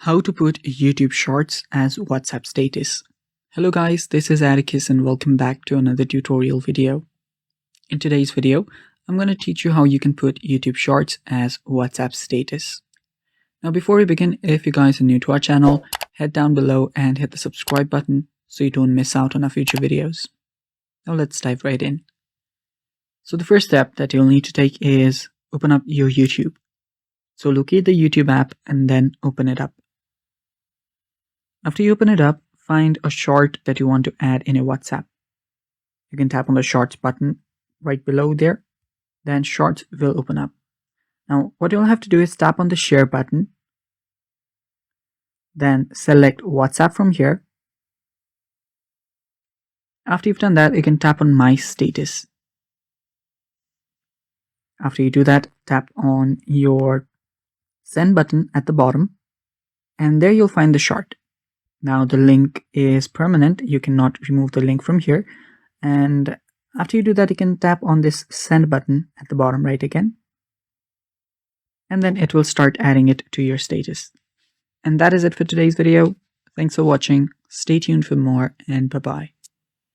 How to put YouTube Shorts as WhatsApp status. Hello guys, this is Atticus and welcome back to another tutorial video. In today's video, I'm going to teach you how you can put YouTube Shorts as WhatsApp status. Now before we begin, if you guys are new to our channel, head down below and hit the subscribe button so you don't miss out on our future videos. Now let's dive right in. So the first step that you'll need to take is open up your YouTube. So locate the YouTube app and then open it up. After you open it up, find a short that you want to add in a WhatsApp. You can tap on the Shorts button right below there. Then Shorts will open up. Now what you'll have to do is tap on the Share button. Then select WhatsApp from here. After you've done that, you can tap on My Status. After you do that, tap on your Send button at the bottom. And there you'll find the short. Now the link is permanent. You cannot remove the link from here. And after you do that, you can tap on this Send button at the bottom right again. And then it will start adding it to your status. And that is it for today's video. Thanks for watching. Stay tuned for more and bye-bye.